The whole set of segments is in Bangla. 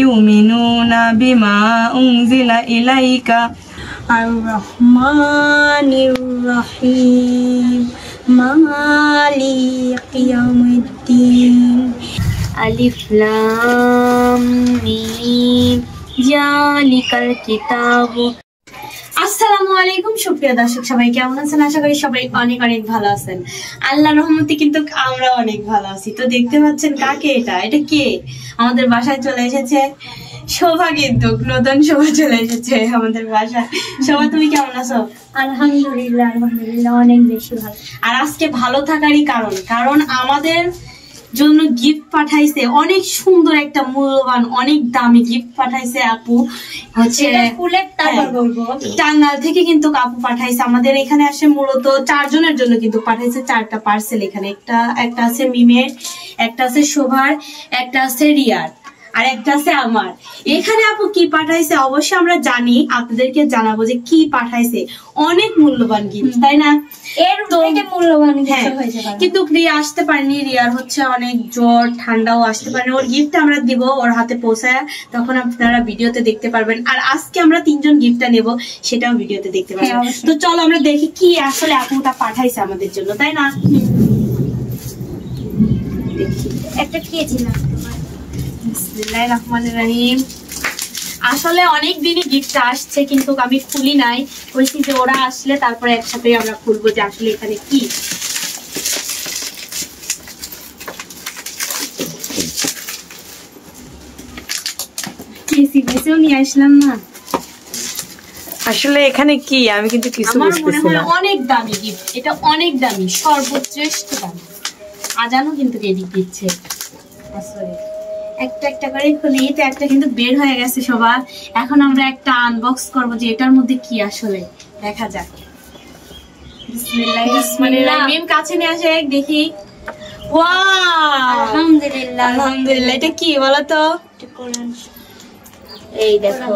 ইউমিনুনা বিমা উনজিলা ইলাইকা আর রহমানির রহিম মালিক ইয়াউমিদ্দিন আলিফ লাম মিম যালিকাল কিতাব। আসসালামু আলাইকুম সুপ্রিয় দর্শক, সবাই কেমন আছেন? আশা করি সবাই অনেক অনেক ভালো আছেন। আল্লাহর রহমতে কিন্তু আমরা অনেক ভালো আছি। তো দেখতে পাচ্ছেন কাকে, এটা কে? আমাদের বাসায় চলে এসেছে শোভা, কিন্তু নতুন শোভা চলে এসেছে আমাদের বাসায়। শোভা, তুমি কেমন আছো? আলহামদুলিল্লাহ অনেক বেশি ভালো। আর আজকে ভালো থাকারই কারণ আমাদের জন্য গিফট পাঠাইছে, অনেক সুন্দর একটা মূল্যবান অনেক দামি গিফট পাঠাইছে আপু। হচ্ছে টাঙ্গাইল থেকে কিন্তু আপু পাঠাইছে আমাদের এখানে আসে। মূলত 4 জনের জন্য কিন্তু পাঠাইছে 4টা পার্সেল। এখানে একটা আছে মিমের, একটা আছে শোভার, একটা আছে রিয়ার, আর একটা আছে আমার। এখানে আপু কি পাঠাইছে অবশ্যই আমরা জানি, আপনাদেরকে জানাবো যে কি পাঠাইছে। অনেক মূল্যবান গিফট, তাই না? কিন্তু রিয়া আসতে পারেনি, রিয়ার হচ্ছে অনেক জ্বর ঠান্ডাও আসতে পারেনি। ওর গিফট আমরা দিব ওর হাতে পৌঁছায়, তখন আপনারা ভিডিওতে দেখতে পারবেন। আর আজকে আমরা 3 জন গিফটটা নেব, সেটাও ভিডিওতে দেখতে পারবেন। তো চলো আমরা দেখি কি আসলে আপুটা পাঠাইছে আমাদের জন্য, তাই না? দেখি একটা খেয়েছিলাম। বিসমিল্লাহির রহমানির রহিম। আসলে অনেক দিনই গিফট আসছে, কিন্তু আমি খুলি নাই। বলছি যে ওরা আসলে তারপরে একসাথে আমরা খুলবো যে আসলে এখানে কি। নিয়ে আসলাম না আসলে এখানে কি, আমি কিন্তু কিছু বুঝতেছি না। অনেক দামি গিফট, এটা অনেক দামি, সর্বশ্রেষ্ঠ দামি। আজানও কিন্তু এদিক দিচ্ছে। একটা একটা করে খুলি, তো একটা কিন্তু বের হয়ে গেছে সবার। এখন আমরা একটা আনবক্স করব যে এটার মধ্যে কি আসলে, দেখা যাক। বিসমিল্লাহ। মিম কাছে নিয়ে আসে দেখি। ওয়াও, আলহামদুলিল্লাহ আলহামদুলিল্লাহ। এটা কি বলো তো? এই দেখো,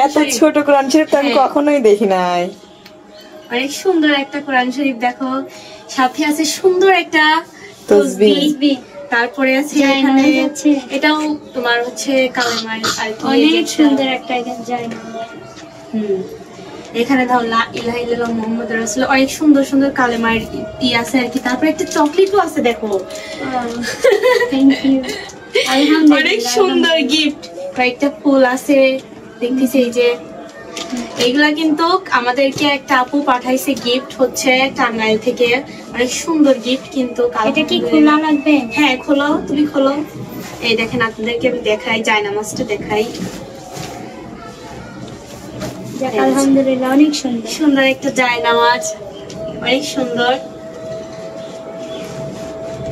এত ছোট কোরআন শরীফ তো আমি কখনোই দেখি নাই। অনেক সুন্দর একটা কোরআন শরীফ দেখো, সাথে আছে সুন্দর একটা তাসবিহ। তারপরে আছে এখানে, এটাও তোমার হচ্ছে কালেমার আর কি, অনেক সুন্দর একটা জায়নামাজ। এখানে দাও লা ইলাহা ইল্লাল্লাহ মুহাম্মাদুর রাসূলুল্লাহ। অনেক সুন্দর সুন্দর কালেমার ই আছে আর কি। তারপরে একটা চকলেটও আছে দেখো। Thank you. আলহামদুলিল্লাহ, অনেক সুন্দর গিফট। কয়েকটা ফুল আছে দেখতেছি। এই যে এগুলা কিন্তু আমাদেরকে একটা আপু পাঠাইছে গিফট, হচ্ছে টাঙ্গাইল থেকে। অনেক সুন্দর গিফট কিন্তু। এটা কি খোলা লাগবে? হ্যাঁ খোলো, তুমি খোলো। এই দেখেন, আপনাদেরকে আমি দেখাই, জায়নামাজটা দেখাই। আলহামদুলিল্লাহ অনেক সুন্দর সুন্দর একটা জায়নামাজ, অনেক সুন্দর।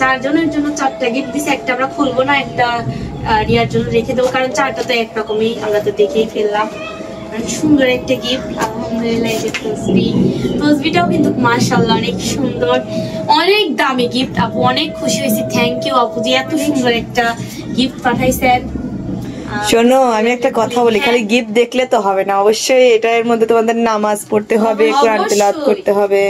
4 জনের জন্য 4টা গিফট দিছে। একটা আমরা খুলবো না, একটা রিয়ার জন্য রেখে দেবো, কারণ 4টা তো একরকমই, আমরা তো দেখেই ফেললাম। সুন্দর একটা গিফট আলহামদুলিল্লাহ। এই যে তসবিটাও কিন্তু মাশাআল্লাহ অনেক সুন্দর, অনেক দামি গিফট। আপু অনেক খুশি হয়েছি। থ্যাংক ইউ আপু যে এত সুন্দর একটা গিফট পাঠাইছেন। শোনো, আমি একটা কথা বলি, খালি গিফট দেখলে তো হবে না, অবশ্যই এটার মধ্যে তোমাদের নামাজ পড়তে হবে, কোরআন তেলাওয়াত করতে হবে।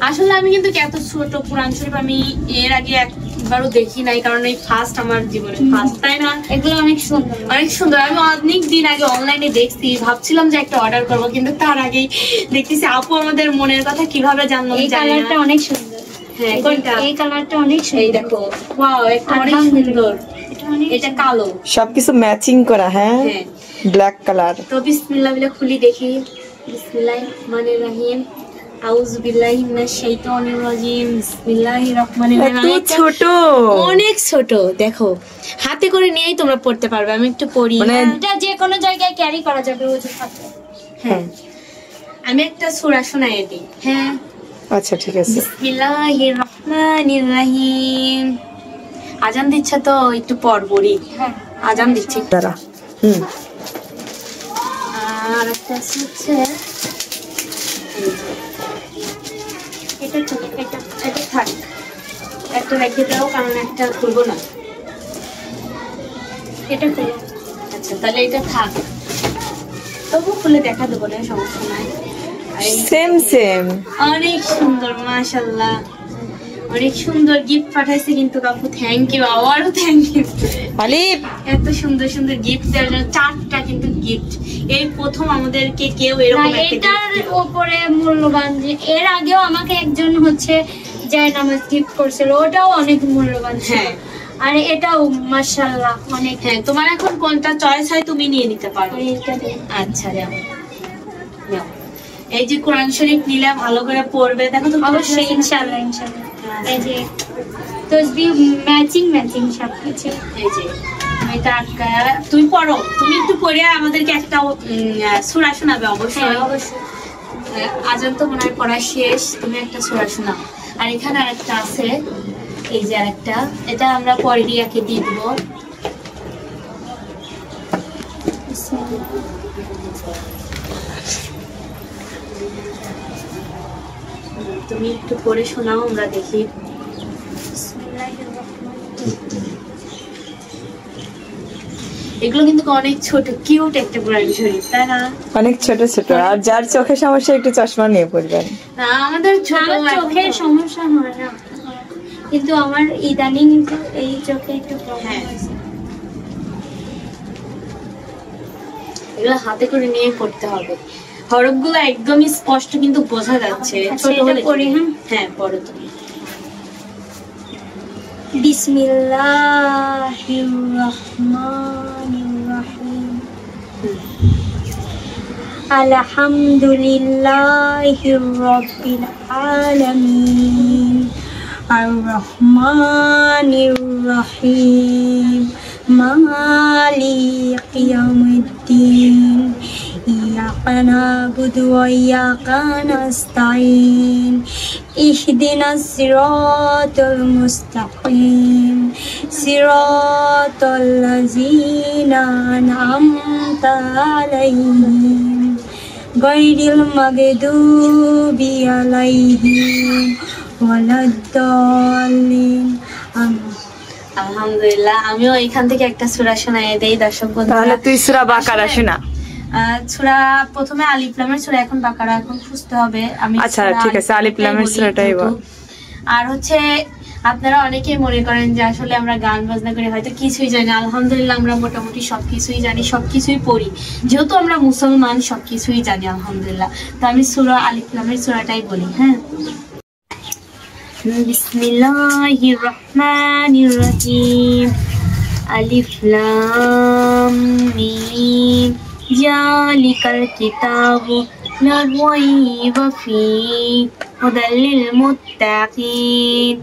আসলে আমি কিন্তু এত ছোট কোরআন শরীফ আমি এর আগে একবারও দেখি নাই, কারণ এই ফার্স্ট আমার জীবনে ফার্স্ট, তাই না? এগুলো অনেক সুন্দর, অনেক সুন্দর। আমি অনেক দিন আগে অনলাইনে দেখছি, ভাবছিলাম যে একটা অর্ডার করব, কিন্তু তার আগেই দেখতেছি আপু আমাদের মনের কথা কিভাবে জানলো। এই কালারটা অনেক সুন্দর। হ্যাঁ, কোনটা? এই কালারটা অনেক সুন্দর। এই দেখো, ওয়াও, এটা অনেক সুন্দর। এটা কালো, সবকিছু ম্যাচিং করা। হ্যাঁ, ব্ল্যাক কালার। তো বিসমিল্লাহ বলে খুলি দেখি। বিসমিল্লাহির রহমানির রহিম। আউযু বিল্লাহি মিনাশ শাইতানির রাজিম। বিসমিল্লাহির রহমানির রহিম। এত ছোট, অনেক ছোট। দেখো, হাতে করে নিয়েই তোমরা পড়তে পারবে। আমি একটু পড়ি, এটা যে কোনো জায়গায় ক্যারি করা যাবে ওজন সাথে। হ্যাঁ, আমি একটা সূরা শোনাই দিই। হ্যাঁ, আচ্ছা ঠিক আছে। বিসমিল্লাহির রহমানির রহিম। আজান দিচ্ছে তো একটু পর পড়ি। হ্যাঁ, আজান দিচ্ছে তারা। আর একটা হচ্ছে এটা থাক, একটা রেখে দাও, কারণ একটা খুলবো না। এটা খুলে। আচ্ছা, তাহলে এটা থাক, তবু খুলে দেখা দেবো না, সমস্যা নাই। সেম সেম, অনেক সুন্দর মাশাআল্লাহ। অনেক সুন্দর গিফট পাঠাইছে কিন্তু আপু, থ্যাংক ইউ, আবারও থ্যাংক ইউ। আলিফ এত সুন্দর সুন্দর গিফট দেওয়ার জন্য, 4টা কিন্তু গিফট, এই প্রথম আমাদেরকে কেউ এরকম একটা এটার উপরে মূল্যবান যে এর আগেও আমাকে একজন হচ্ছে জায়নামাজ গিফট করছিল, ওটাও অনেক মূল্যবান ছিল। হ্যাঁ। আর এটাও মাশাআল্লাহ অনেক। হ্যাঁ, তোমার এখন কোনটা চয়েস হয় তুমি নিয়ে নিতে পারো। এটা দিয়ে। আচ্ছা যাও নাও। এই যে কোরআন শরীফ নিলে ভালো করে পড়বে, দেখো তো অবশ্যই ইনশাআল্লাহ ইনশাআল্লাহ। এই যে তসবিহ ম্যাচিং সবকিছু। এই যে এটা তুমি পড়ো, তুমি একটু পড়ে আমাদেরকে একটা সূরা শোনাবে অবশ্যই। অবশ্যই। আজান তো মনে হয় পড়া শেষ, তুমি একটা সূরা শোনাও। আর এখানে আরেকটা আছে, এই যে আরেকটা, এটা আমরা পরে রিয়াকে দিয়ে দিব। তুমি একটু পড়ে শোনাও, আমরা দেখি। এগুলো কিন্তু অনেক ছোট, কিউট একটা কোরআন শরীফ, তাই না? অনেক ছোট ছোট। আর যার চোখের সমস্যা একটু চশমা নিয়ে পড়বেন। না, আমাদের চোখের সমস্যা হয় না, কিন্তু আমার ইদানিং এই চোখে একটু প্রবলেম হয়েছে। এগুলো হাতে করে নিয়ে পড়তে হবে, হরফগুলো একদমই স্পষ্ট কিন্তু বোঝা যাচ্ছে। ছোট হলে পড়ি। হ্যাঁ পড়ো তুমি। বিসমিল্লাহির রহমানির রহিম। আলহামদুলিল্লাহি রাব্বিল আলামিন আর রহমানির রহিম মালিক ইয়াউমিদ্দিন ইয়্যাকা না'বুদু ওয়া ইয়্যাকা নাস্তাঈন ইহদিনাস সিরাতাল মুস্তাকিম সিরাতাল লাযীনা আন'আমতা আলাইহিম গায়রিল মাগদুবি আলাইহিম ওয়ালাদ-দাল্লিন। আলহামদুলিল্লাহ, আমিও এখান থেকে একটা সূরা শোনাই দেই দর্শক বন্ধুরা। তাহলে তুই সূরা বাকারা শোনা। সূরা প্রথমে আলিফ লামের সূরা, এখন বাকারা, এখন খুঁজতে হবে। আমি আচ্ছা ঠিক আছে, আলিফ লামের সূরাটাই বল। আর হচ্ছে আপনারা অনেকেই মনে করেন যে আসলে আমরা গান বাজনা করে হয়তো কিছুই জানি। আলহামদুলিল্লাহ আমরা মোটামুটি সবকিছুই জানি, সবকিছুই পড়ি, যেহেতু আমরা মুসলমান সবকিছুই জানি আলহামদুলিল্লাহ। তো আমি সূরা আলিফ লামের সূরাটাই বলি। হ্যাঁ, বিসমিল্লাহির রহমানির রহিম। আলিফ লাম মিম যালিকাল কিতাবু লা রাইবা ফীহি হুদাল লিল মুত্তাকিন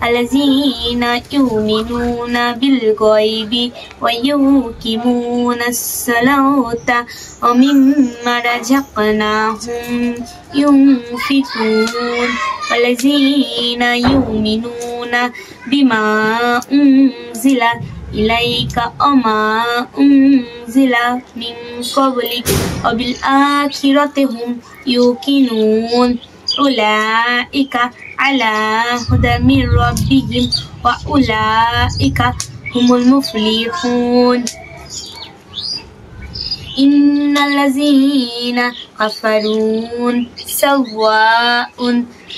আল্লাযীনা ইউমিনুনা বিল গায়বি ওয়া ইউকিমুনাস সালাতা ওয়া মিম্মা রাযাকনাহুম ইউনফিকুন ওয়াল্লাযীনা ইউমিনুনা বিমা উনজিলা ইলাইকা ওয়া মা উনজিলা মিন ক্বাবলিক ওয়া বিল আখিরাতি হুম ইউকিনুন উলাইকা আলা হুদা মির রাব্বিহিম ওয়া উলাইকা হুমুল মুফলিহুন। ইন্নাল্লাযীনা কাফারুন সাওয়াউন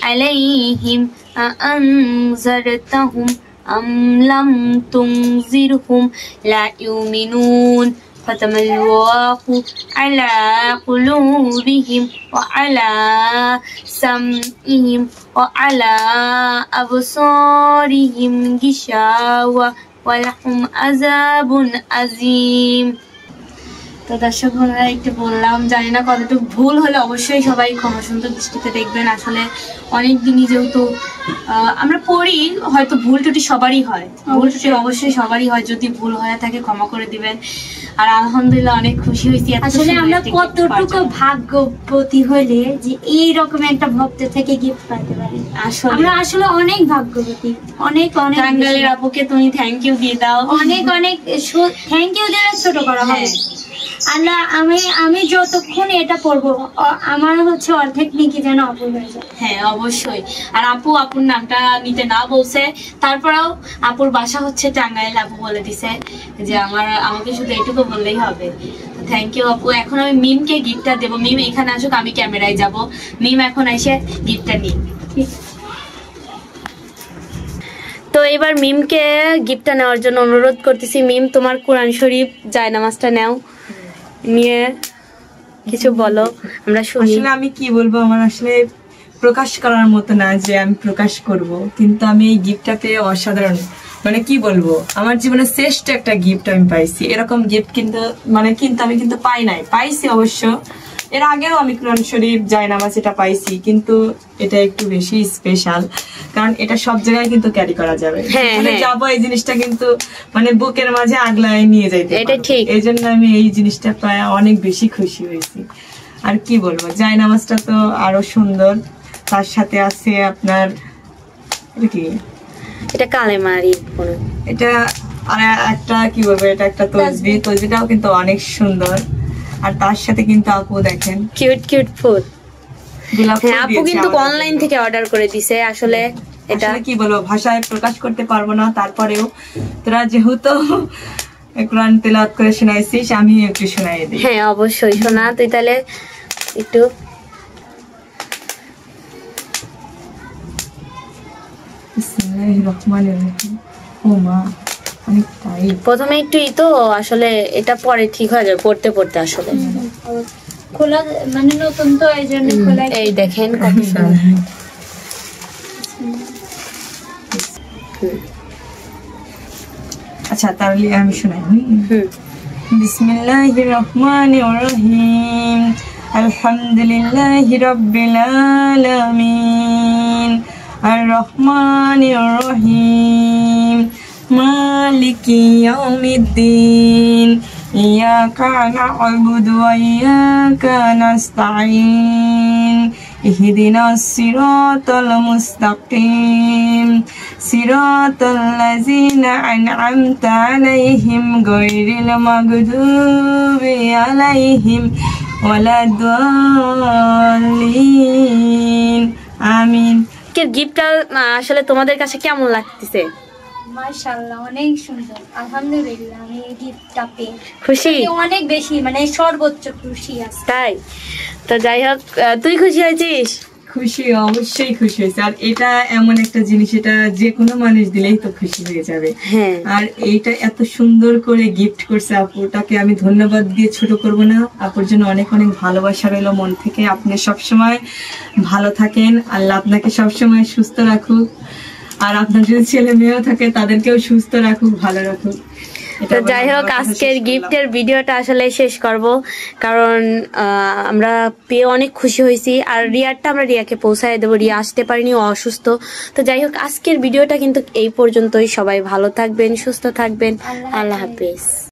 আলাইহিম আনজারতাহুম আম লাম তুনজিরহুম লা ইউমিনুন ফাতামাল্লাহু আলা কুলুবিহিম ওয়া আলা সামইহিম ওয়া আলা আবসারিহিম গিশাওয়া ওয়া লাহুম আযাবুন আযীম। তো দর্শক বন্ধুরা, একটু বললাম, জানি না কতটুকু ভুল হলে অবশ্যই সবাই ক্ষমা সুন্দর দৃষ্টিতে দেখবেন। আসলে অনেক দিনই যেহেতু আমরা পড়ি, হয়তো ভুল টুটি সবারই হয়, ভুল টুটি অবশ্যই সবারই হয়। যদি ভুল হয়ে থাকে ক্ষমা করে দিবেন। আর আলহামদুলিল্লাহ অনেক খুশি হয়েছি। আসলে আমরা কতটুকু ভাগ্যবতী হলে যে এই রকম একটা ভক্ত থেকে গিফট পাইতে পারি। আমরা আসলে অনেক ভাগ্যবতী। অনেক অনেক টাঙ্গাইলের আপুকে তুমি থ্যাংক ইউ দিয়ে দাও। অনেক অনেক থ্যাংক ইউ দিলে ছোট করা হবে। আল্লাহ, আমি যতক্ষণ এটা পড়বো আমার হচ্ছে অর্ধেক নাকি যেন অপূর্ণ হয়ে যায়। হ্যাঁ অবশ্যই। আর আপু আপুর নামটা নিতে না বলছে, তারপরেও আপুর বাসা হচ্ছে টাঙ্গাইল। আপু বলে দিছে যে আমাকে শুধু এটুকু বললেই হবে। থ্যাংক ইউ আপু। এখন আমি মিমকে গিফটটা দেবো। মিম এখানে আসুক, আমি ক্যামেরায় যাব। মিম এখন এসে গিফটটা নিই। তো এবার মিমকে গিফটটা নেওয়ার জন্য অনুরোধ করতেছি। মিম, তোমার কোরআন শরীফ জায়নামাজটা নাও, নিয়ে কিছু বলো, আমরা শুনি। আসলে আমি কি বলবো, আমার আসলে প্রকাশ করার মতো না যে আমি প্রকাশ করব, কিন্তু আমি এই গিফটটা পেয়ে অসাধারণ, মানে কি বলবো, আমার জীবনে শ্রেষ্ঠ একটা গিফট আমি পাইছি। এরকম গিফট কিন্তু আমি কিন্তু পাই নাই, পাইছি অবশ্য এর আগেও আমি কোরআন শরীফ জায়নামাজ এটা পাইছি, কিন্তু এটা একটু বেশি স্পেশাল, কারণ এটা সব জায়গায় কিন্তু ক্যারি করা যাবে। যাবো এই জিনিসটা কিন্তু মানে বুকের মাঝে আগলায় নিয়ে যাইতে, এটা ঠিক। এই জন্য আমি এই জিনিসটা পাই অনেক বেশি খুশি হয়েছি। আর কি বলবো, জায়নামাজটা তো আরো সুন্দর, তার সাথে আছে আপনার কি এটা কালেমারি, এটা আর একটা কি বলবো, এটা একটা তসবিহ, তসবিহটাও কিন্তু অনেক সুন্দর। আর তার সাথে কিন্তু আপু দেখেন কিউট কিউট ফুল। হ্যাঁ, আপু কিন্তু অনলাইন থেকে অর্ডার করে দিছে। আসলে এটা কি বলবো, ভাষায় প্রকাশ করতে পারবো না, তারপরেও তোরা যেহেতু কোরআন তেলাওয়াত করে শোনাইছিস, আমি একটু শোনাই দিই। হ্যাঁ অবশ্যই শোনা, তুই তাহলে একটু। বিসমিল্লাহির রহমানির রহিম। ও মা, অনেকটাই প্রথমে একটু তো আসলে এটা পরে ঠিক হয়ে যাবে পড়তে পড়তে। আসলে খোলা মানে নতুন তো, এই জন্য খোলা। এই দেখেন কত সুন্দর। আচ্ছা তাহলে আমি শোনাই। বিসমিল্লাহির রহমানির রহিম। আলহামদুলিল্লাহি রাব্বিল আলামিন আর রহমানির রহিম মালিকি ইয়াউমিদ্দিন ইয়াকা না'বুদু ওয়া ইয়াকা নাস্তাঈন ইহদিনাস সিরাতাল মুস্তাকিম সিরাতাল লাযিনা আন'আমতা আলাইহিম গায়রিল মাগদুবি আলাইহিম ওয়ালাদ-দাল্লিন। আমিন। গিফটটা আসলে তোমাদের কাছে কেমন লাগতেছে? মাশাআল্লাহ, অনেক সুন্দর। আলহামদুলিল্লাহ, আমি এই গিফটটা পেয়ে খুশি, অনেক বেশি, মানে সর্বোচ্চ খুশি আছে। তাই তো যাই হোক, তুই খুশি হয়েছিস? খুশি, অবশ্যই খুশি হয়েছে। আর এটা এমন একটা জিনিস, এটা যে কোনো মানুষ দিলেই তো খুশি হয়ে যাবে। আর এইটা এত সুন্দর করে গিফট করছে আপুটাকে আমি ধন্যবাদ দিয়ে ছোট করব না। আপুর জন্য অনেক অনেক ভালোবাসা রইল মন থেকে। আপনি সবসময় ভালো থাকেন, আল্লাহ আপনাকে সবসময় সুস্থ রাখুক, আর আপনার যদি ছেলে মেয়েও থাকে তাদেরকেও সুস্থ রাখুক, ভালো রাখুক। তো যাই হোক, আজকের গিফটের ভিডিওটা আসলে শেষ করব, কারণ আমরা পেয়ে অনেক খুশি হয়েছি। আর রিয়ারটা আমরা রিয়াকে পৌঁছায় দেবো, রিয়া আসতে পারিনি, ও অসুস্থ। তো যাই হোক, আজকের ভিডিওটা কিন্তু এই পর্যন্তই। সবাই ভালো থাকবেন, সুস্থ থাকবেন, আল্লাহ হাফেজ।